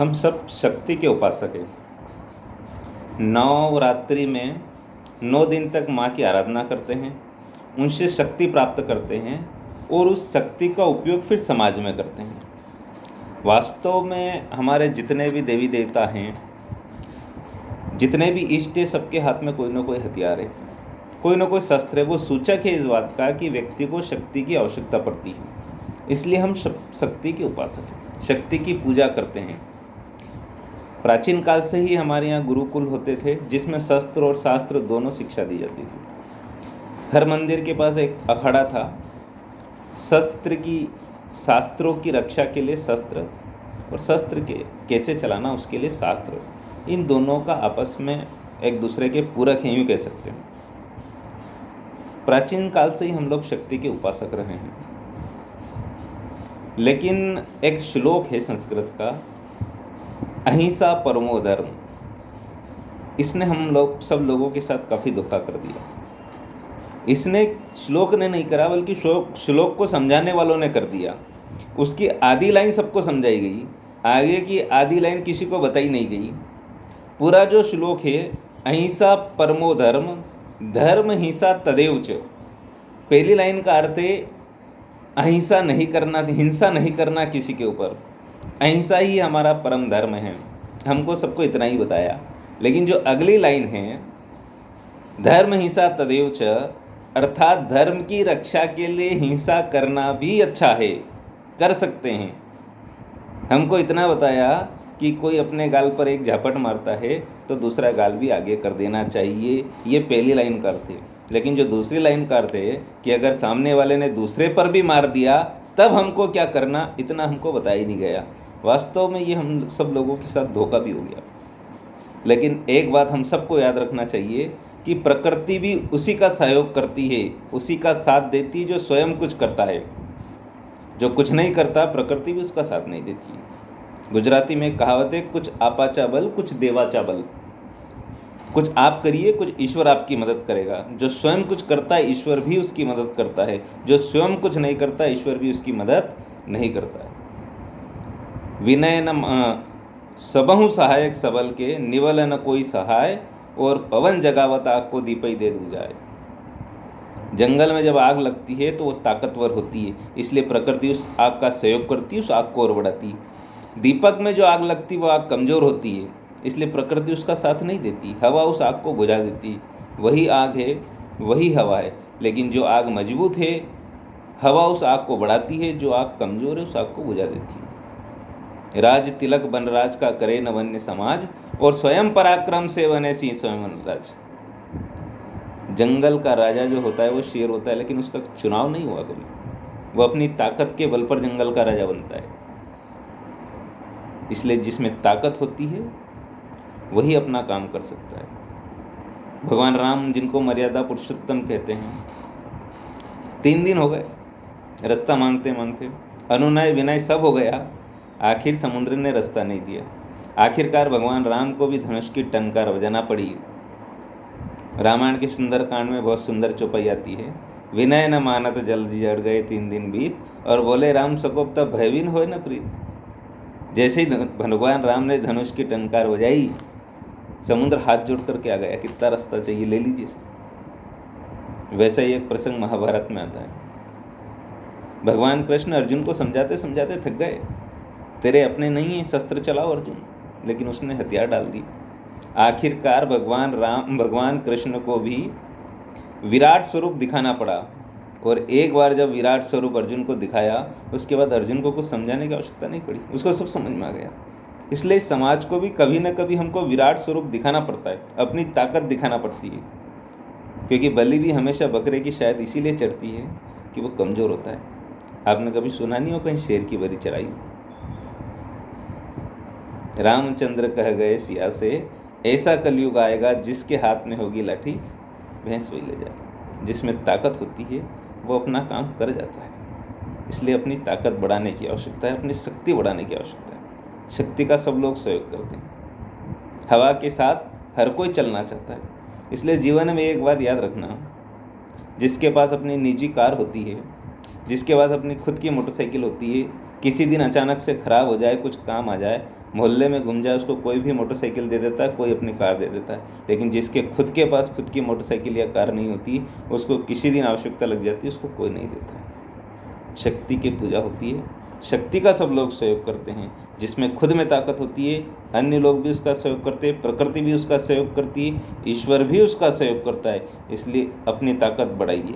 हम सब शक्ति के उपासक हैं। नवरात्रि में 9 दिन तक माँ की आराधना करते हैं, उनसे शक्ति प्राप्त करते हैं और उस शक्ति का उपयोग फिर समाज में करते हैं। वास्तव में हमारे जितने भी देवी देवता हैं, जितने भी इष्ट है, सबके हाथ में कोई ना कोई हथियार है, कोई ना कोई शस्त्र है। वो सूचक है इस बात का कि व्यक्ति को शक्ति की आवश्यकता पड़ती है। इसलिए हम शक्ति के उपासक हैं, शक्ति की पूजा करते हैं। प्राचीन काल से ही हमारे यहाँ गुरुकुल होते थे, जिसमें शस्त्र और शास्त्र दोनों शिक्षा दी जाती थी। हर मंदिर के पास एक अखाड़ा था। शास्त्रों की रक्षा के लिए शस्त्र और शस्त्र के कैसे चलाना उसके लिए शास्त्र, इन दोनों का आपस में एक दूसरे के पूरक हैं, यूँ कह सकते हैं। प्राचीन काल से ही हम लोग शक्ति के उपासक रहे हैं। लेकिन एक श्लोक है संस्कृत का, अहिंसा परमो धर्म, इसने सब लोगों के साथ काफ़ी धोखा कर दिया। इसने श्लोक ने नहीं करा, बल्कि श्लोक को समझाने वालों ने कर दिया। उसकी आधी लाइन सबको समझाई गई, आगे की आधी लाइन किसी को बताई नहीं गई। पूरा जो श्लोक है, अहिंसा परमो धर्म, धर्म हिंसा तदेव च, पहली लाइन का अर्थ है अहिंसा नहीं करना, हिंसा नहीं करना किसी के ऊपर, अहिंसा ही हमारा परम धर्म है। हमको सबको इतना ही बताया। लेकिन जो अगली लाइन है, धर्म हिंसा तदेव च, अर्थात धर्म की रक्षा के लिए हिंसा करना भी अच्छा है, कर सकते हैं। हमको इतना बताया कि कोई अपने गाल पर एक झापट मारता है तो दूसरा गाल भी आगे कर देना चाहिए, ये पहली लाइन का अर्थ है। लेकिन जो दूसरी लाइन का अर्थ है कि अगर सामने वाले ने दूसरे पर भी मार दिया तब हमको क्या करना, इतना हमको बताया ही नहीं गया। वास्तव में ये हम सब लोगों के साथ धोखा भी हो गया। लेकिन एक बात हम सबको याद रखना चाहिए कि प्रकृति भी उसी का सहयोग करती है, उसी का साथ देती है जो स्वयं कुछ करता है। जो कुछ नहीं करता, प्रकृति भी उसका साथ नहीं देती है। गुजराती में कहावत है, कुछ आपाचा बल कुछ देवाचा बल। कुछ आप करिए, कुछ ईश्वर आपकी मदद करेगा। जो स्वयं कुछ करता है, ईश्वर भी उसकी मदद करता है। जो स्वयं कुछ नहीं करता, ईश्वर भी उसकी मदद नहीं करता है। विनय न सबहु सहायक सबल के, निवल न कोई सहाय, और पवन जगावत आग को दीपई दे दू जाए। जंगल में जब आग लगती है तो वो ताकतवर होती है, इसलिए प्रकृति उस आग का सहयोग करती है, उस आग को और बढ़ाती है। दीपक में जो आग लगती है वो आग कमज़ोर होती है, इसलिए प्रकृति उसका साथ नहीं देती। हवा उस आग को बुझा देती है। वही आग है, वही हवा है। लेकिन जो आग मजबूत है, हवा उस आग को बढ़ाती है, जो आग कमज़ोर है उस आग को बुझा देती है। राज तिलक बनराज का करे न वन्य समाज, और स्वयं पराक्रम से बने सिंह स्वयं वनराज। जंगल का राजा जो होता है वो शेर होता है, लेकिन उसका चुनाव नहीं हुआ कभी। वो अपनी ताकत के बल पर जंगल का राजा बनता है। इसलिए जिसमें ताकत होती है वही अपना काम कर सकता है। भगवान राम, जिनको मर्यादा पुरुषोत्तम कहते हैं, 3 दिन हो गए रास्ता मांगते मांगते, अनुनय विनय सब हो गया, आखिर समुद्र ने रास्ता नहीं दिया। आखिरकार भगवान राम को भी धनुष की टंकार बजाना पड़ी। रामायण के सुंदर कांड में बहुत सुंदर चौपाई आती है, विनय न मानत जल्दी जड़ गए 3 दिन बीत, और बोले राम सकोप तब भयवीन होए न प्रीत। जैसे ही भगवान राम ने धनुष की टंकार बजाई, समुद्र हाथ जोड़ करके आ गया, कितना रास्ता चाहिए ले लीजिए। वैसा ही एक प्रसंग महाभारत में आता है। भगवान कृष्ण अर्जुन को समझाते समझाते थक गए। तेरे अपने नहीं है, शस्त्र चलाओ अर्जुन, लेकिन उसने हथियार डाल दी। आखिरकार भगवान कृष्ण को भी विराट स्वरूप दिखाना पड़ा, और एक बार जब विराट स्वरूप अर्जुन को दिखाया, उसके बाद अर्जुन को कुछ समझाने की आवश्यकता नहीं पड़ी, उसको सब समझ में आ गया। इसलिए समाज को भी कभी न कभी हमको विराट स्वरूप दिखाना पड़ता है, अपनी ताकत दिखाना पड़ती है। क्योंकि बलि भी हमेशा बकरे की शायद इसीलिए चढ़ती है कि वो कमज़ोर होता है। आपने कभी सुना नहीं हो कहीं शेर की बलि चढ़ाई? रामचंद्र कह गए सिया से, ऐसा कलयुग आएगा जिसके हाथ में होगी लाठी भैंस वही ले जाए। जिसमें ताकत होती है वो अपना काम कर जाता है। इसलिए अपनी ताकत बढ़ाने की आवश्यकता है, अपनी शक्ति बढ़ाने की आवश्यकता है। शक्ति का सब लोग सहयोग करते हैं। हवा के साथ हर कोई चलना चाहता है। इसलिए जीवन में एक बात याद रखना, जिसके पास अपनी निजी कार होती है, जिसके पास अपनी खुद की मोटरसाइकिल होती है, किसी दिन अचानक से ख़राब हो जाए, कुछ काम आ जाए, मोहल्ले में घूम जाए उसको कोई भी मोटरसाइकिल दे देता है, कोई अपनी कार दे देता है, लेकिन जिसके खुद के पास खुद की मोटरसाइकिल या कार नहीं होती, उसको किसी दिन आवश्यकता लग जाती है, उसको कोई नहीं देता। शक्ति की पूजा होती है, शक्ति का सब लोग सहयोग करते हैं। जिसमें खुद में ताकत होती है, अन्य लोग भी उसका सहयोग करते हैं, प्रकृति भी उसका सहयोग करती है, ईश्वर भी उसका सहयोग करता है। इसलिए अपनी ताकत बढ़ाइए।